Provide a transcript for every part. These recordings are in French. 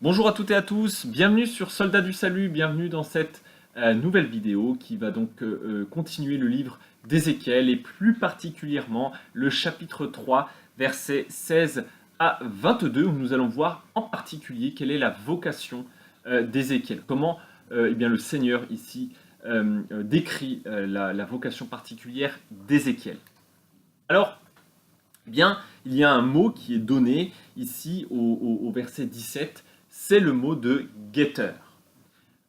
Bonjour à toutes et à tous, bienvenue sur Soldats du Salut, bienvenue dans cette nouvelle vidéo qui va donc continuer le livre d'Ézéchiel et plus particulièrement le chapitre 3, versets 16 à 22 où nous allons voir en particulier quelle est la vocation d'Ézéchiel, comment eh bien, le Seigneur ici décrit la vocation particulière d'Ézéchiel. Alors, eh bien, il y a un mot qui est donné ici au verset 17, c'est le mot de guetteur.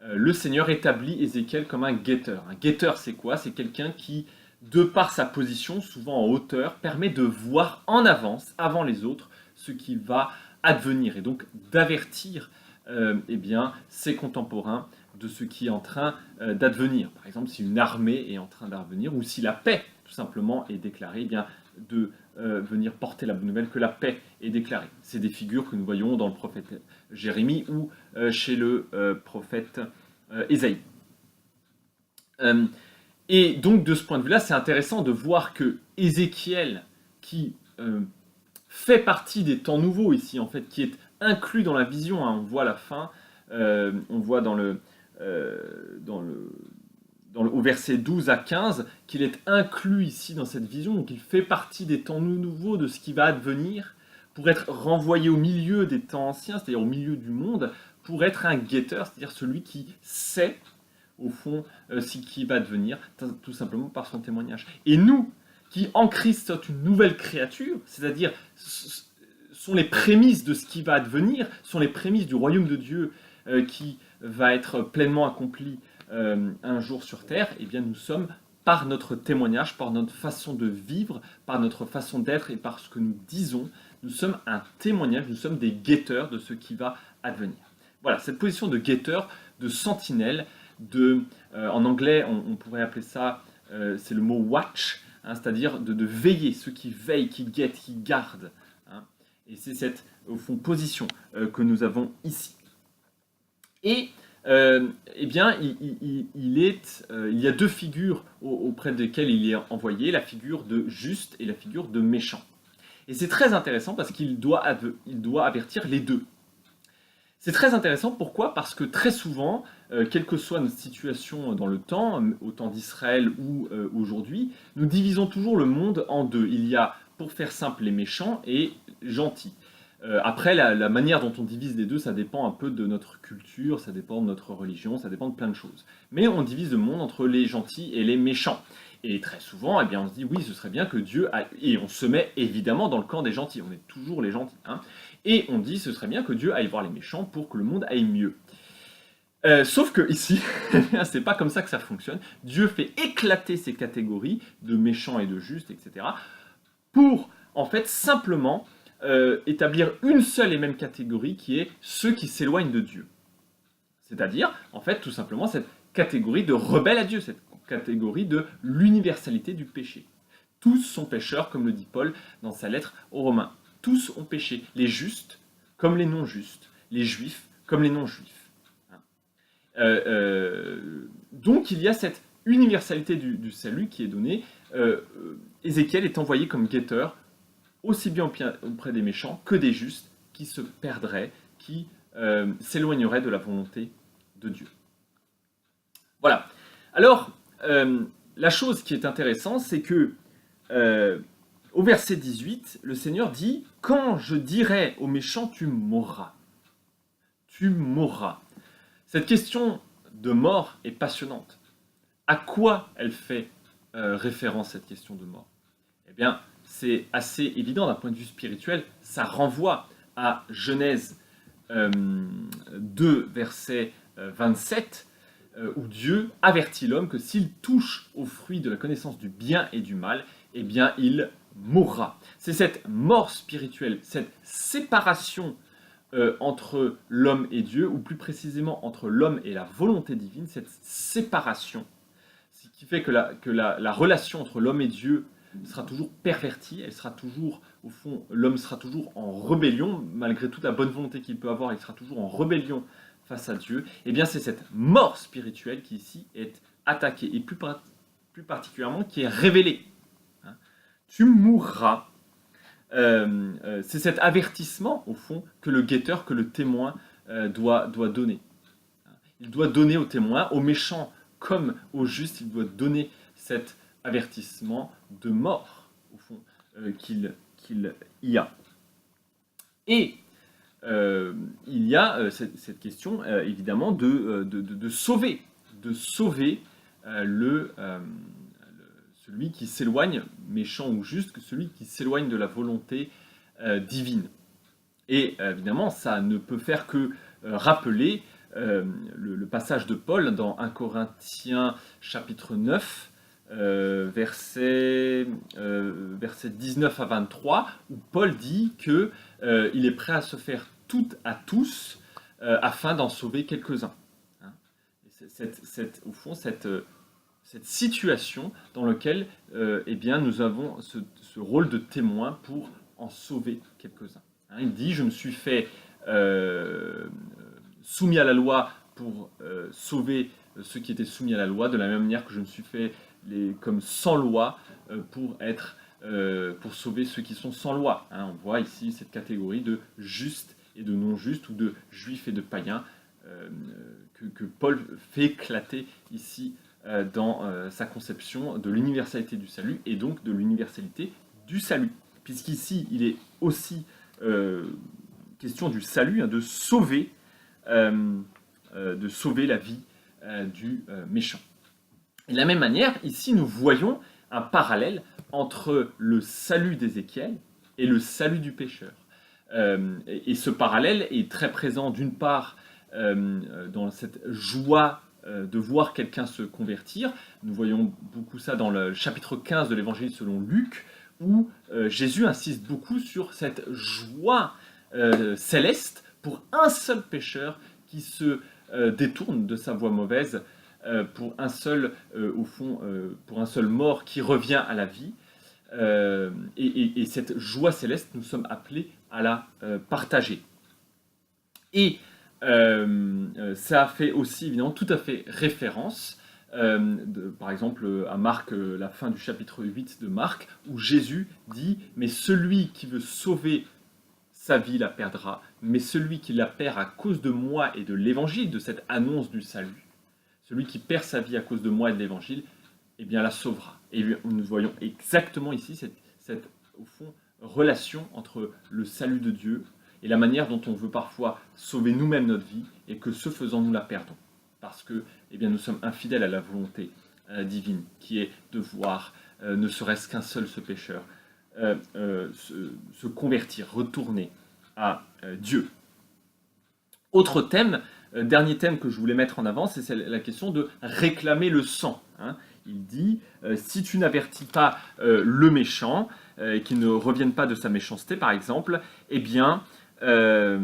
Le Seigneur établit Ézéchiel comme un guetteur. Un guetteur, c'est quoi? C'est quelqu'un qui, de par sa position, souvent en hauteur, permet de voir en avance, avant les autres, ce qui va advenir et donc d'avertir eh bien, ses contemporains de ce qui est en train d'advenir. Par exemple, si une armée est en train d'advenir ou si la paix, tout simplement, est déclarée, eh bien, de venir porter la bonne nouvelle que la paix est déclarée. C'est des figures que nous voyons dans le prophète Jérémie ou chez le prophète Ésaïe. Et donc de ce point de vue-là, c'est intéressant de voir que Ézéchiel, qui fait partie des temps nouveaux ici, en fait, qui est inclus dans la vision, hein, on voit la fin, on voit au verset 12 à 15 qu'il est inclus ici dans cette vision, donc il fait partie des temps nouveaux, de ce qui va advenir, pour être renvoyé au milieu des temps anciens, c'est-à-dire au milieu du monde, pour être un guetteur, c'est-à-dire celui qui sait, au fond, ce qui va advenir, tout simplement par son témoignage. Et nous, qui en Christ sommes une nouvelle créature, c'est-à-dire sont les prémices de ce qui va advenir, sont les prémices du royaume de Dieu qui va être pleinement accompli un jour sur Terre, eh bien nous sommes, par notre témoignage, par notre façon de vivre, par notre façon d'être et par ce que nous disons, nous sommes un témoignage, nous sommes des guetteurs de ce qui va advenir. Voilà, cette position de guetteur, de sentinelle, en anglais on pourrait appeler ça, c'est le mot watch, hein, c'est-à-dire de veiller, ceux qui veillent, qui guettent, qui gardent. Hein, et c'est cette, au fond, position que nous avons ici. Et eh bien, il y a deux figures auprès desquelles il est envoyé, la figure de juste et la figure de méchant. Et c'est très intéressant parce qu'il doit avertir les deux. C'est très intéressant, pourquoi? Parce que très souvent, quelle que soit notre situation dans le temps, au temps d'Israël ou aujourd'hui, nous divisons toujours le monde en deux. Il y a, pour faire simple, les méchants et gentils. Après, la manière dont on divise les deux, ça dépend un peu de notre culture, ça dépend de notre religion, ça dépend de plein de choses. Mais on divise le monde entre les gentils et les méchants. Et très souvent, eh bien, on se dit, oui, ce serait bien que Dieu... Et on se met évidemment dans le camp des gentils, on est toujours les gentils. Hein. Et on dit, ce serait bien que Dieu aille voir les méchants pour que le monde aille mieux. Sauf que ici, c'est pas comme ça que ça fonctionne. Dieu fait éclater ces catégories de méchants et de justes, etc. pour, en fait, simplement établir une seule et même catégorie qui est ceux qui s'éloignent de Dieu. C'est-à-dire, en fait, tout simplement, cette catégorie de rebelles à Dieu, cette catégorie de l'universalité du péché. Tous sont pécheurs, comme le dit Paul dans sa lettre aux Romains. Tous ont péché, les justes comme les non-justes, les juifs comme les non-juifs. Donc il y a cette universalité du salut qui est donnée. Ézéchiel est envoyé comme guetteur aussi bien auprès des méchants que des justes qui se perdraient, qui s'éloigneraient de la volonté de Dieu. Voilà. Alors, la chose qui est intéressante, c'est que au verset 18, le Seigneur dit « Quand je dirai aux méchants, tu mourras. Tu mourras. » Cette question de mort est passionnante. À quoi elle fait référence, cette question de mort? Eh bien, c'est assez évident d'un point de vue spirituel. Ça renvoie à Genèse 2, verset 27, où Dieu avertit l'homme que s'il touche au fruit de la connaissance du bien et du mal, eh bien, il mourra. C'est cette mort spirituelle, cette séparation entre l'homme et Dieu, ou plus précisément entre l'homme et la volonté divine, cette séparation, ce qui fait que la relation entre l'homme et Dieu sera toujours pervertie, elle sera toujours, au fond, l'homme sera toujours en rébellion, malgré toute la bonne volonté qu'il peut avoir, il sera toujours en rébellion face à Dieu. Et bien c'est cette mort spirituelle qui ici est attaquée, et plus particulièrement qui est révélée. Hein. Tu mourras. C'est cet avertissement, au fond, que le guetteur, que le témoin doit donner. Il doit donner aux témoins, aux méchants comme aux justes, il doit donner cet avertissement de mort, au fond, qu'il y a. Et il y a cette question, évidemment, de sauver celui qui s'éloigne, méchant ou juste, que celui qui s'éloigne de la volonté divine. Et évidemment, ça ne peut faire que rappeler le passage de Paul dans 1 Corinthiens chapitre 9, versets 19 à 23, où Paul dit qu'il est prêt à se faire tout à tous afin d'en sauver quelques-uns. Hein. Au fond, cette situation dans laquelle eh bien, nous avons ce rôle de témoin pour en sauver quelques-uns. Hein, il dit, je me suis fait soumis à la loi pour sauver ceux qui étaient soumis à la loi, de la même manière que je me suis fait comme sans loi pour sauver ceux qui sont sans loi. Hein, on voit ici cette catégorie de justes et de non-justes, ou de juifs et de païens, que Paul fait éclater ici dans sa conception de l'universalité du salut, et donc de l'universalité du salut. Puisqu'ici, il est aussi question du salut, hein, de sauver la vie du méchant. Et de la même manière, ici, nous voyons un parallèle entre le salut d'Ézéchiel et le salut du pécheur. Et ce parallèle est très présent, d'une part, dans cette joie de voir quelqu'un se convertir. Nous voyons beaucoup ça dans le chapitre 15 de l'Évangile selon Luc, où Jésus insiste beaucoup sur cette joie céleste pour un seul pécheur qui se détourne de sa voie mauvaise, pour un seul, pour un seul mort qui revient à la vie. Et cette joie céleste, nous sommes appelés à la partager. Et ça fait aussi évidemment tout à fait référence, par exemple à Marc, la fin du chapitre 8 de Marc, où Jésus dit « Mais celui qui veut sauver sa vie la perdra, mais celui qui la perd à cause de moi et de l'évangile, de cette annonce du salut, celui qui perd sa vie à cause de moi et de l'évangile, eh bien la sauvera. » Et nous voyons exactement ici cette au fond, relation entre le salut de Dieu et la manière dont on veut parfois sauver nous-mêmes notre vie, et que ce faisant nous la perdons. Parce que eh bien, nous sommes infidèles à la volonté divine, qui est de voir, ne serait-ce qu'un seul ce pécheur, se convertir, retourner à Dieu. Autre thème, dernier thème que je voulais mettre en avant, c'est la question de réclamer le sang. Hein. Il dit, si tu n'avertis pas le méchant, qu'il ne revienne pas de sa méchanceté par exemple, eh bien je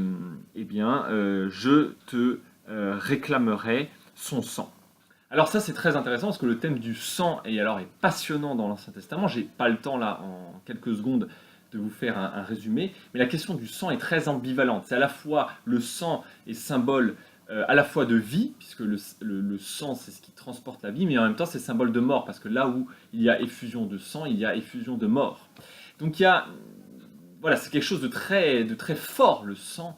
te réclamerai son sang. Alors ça c'est très intéressant parce que le thème du sang est passionnant dans l'Ancien Testament. J'ai pas le temps là en quelques secondes de vous faire un résumé, mais la question du sang est très ambivalente. C'est à la fois, le sang est symbole à la fois de vie, puisque le sang c'est ce qui transporte la vie, mais en même temps c'est symbole de mort, parce que là où il y a effusion de sang, il y a effusion de mort. Donc voilà, c'est quelque chose de très fort, le sang,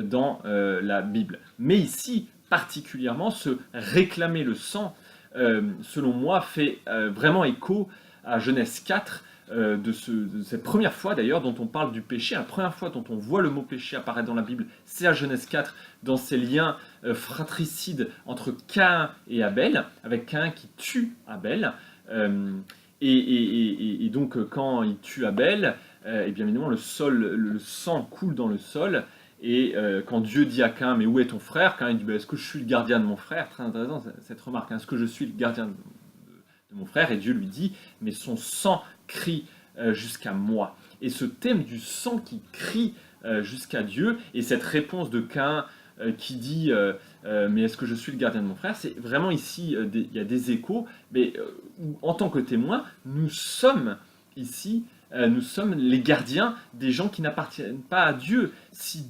dans la Bible. Mais ici, particulièrement, se réclamer le sang, selon moi, fait vraiment écho à Genèse 4, de cette première fois d'ailleurs dont on parle du péché. La première fois dont on voit le mot péché apparaître dans la Bible, c'est à Genèse 4, dans ces liens fratricides entre Caïn et Abel, avec Caïn qui tue Abel. Et donc quand il tue Abel, et bien évidemment le sang coule dans le sol, et quand Dieu dit à Caïn, mais où est ton frère? Caïn dit, est-ce que je suis le gardien de mon frère? Très intéressant cette remarque, hein, est-ce que je suis le gardien de mon frère? Et Dieu lui dit, mais son sang crie jusqu'à moi. Et ce thème du sang qui crie jusqu'à Dieu, et cette réponse de Caïn qui dit mais est-ce que je suis le gardien de mon frère? C'est vraiment ici, il y a des échos, mais en tant que témoins, nous sommes ici, nous sommes les gardiens des gens qui n'appartiennent pas à Dieu. Si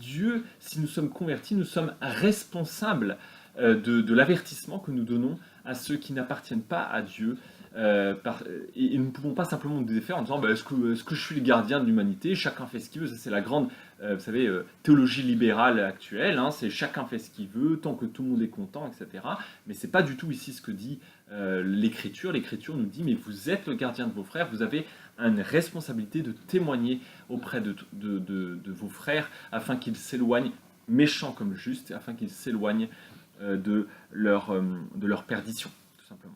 nous sommes convertis, nous sommes responsables de l'avertissement que nous donnons à ceux qui n'appartiennent pas à Dieu, et nous ne pouvons pas simplement nous défaire en disant bah, est-ce que je suis le gardien de l'humanité, chacun fait ce qu'il veut, ça c'est la grande vous savez, théologie libérale actuelle, hein, c'est chacun fait ce qu'il veut, tant que tout le monde est content, etc. Mais c'est pas du tout ici ce que dit l'Écriture. L'Écriture nous dit mais vous êtes le gardien de vos frères, vous avez une responsabilité de témoigner auprès de vos frères afin qu'ils s'éloignent, méchants comme justes, afin qu'ils s'éloignent de leur perdition, tout simplement.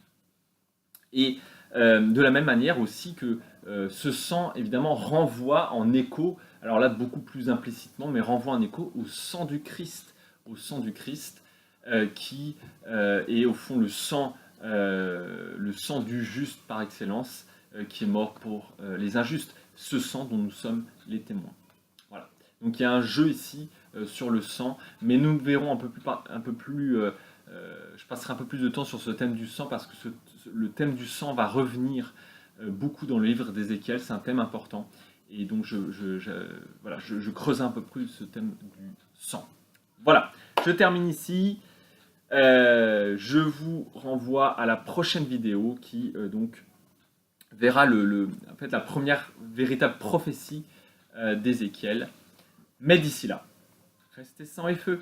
Et de la même manière aussi que ce sang, évidemment, renvoie en écho, alors là beaucoup plus implicitement, mais renvoie en écho au sang du Christ, qui est au fond le sang du juste par excellence, qui est mort pour les injustes, ce sang dont nous sommes les témoins. Voilà. Donc il y a un jeu ici sur le sang, mais nous verrons je passerai un peu plus de temps sur ce thème du sang parce que le thème du sang va revenir beaucoup dans le livre d'Ézéchiel, c'est un thème important. Et donc je creuse un peu plus ce thème du sang. Voilà, je termine ici. Je vous renvoie à la prochaine vidéo qui donc verra en fait, la première véritable prophétie d'Ézéchiel. Mais d'ici là, restez sang et feu.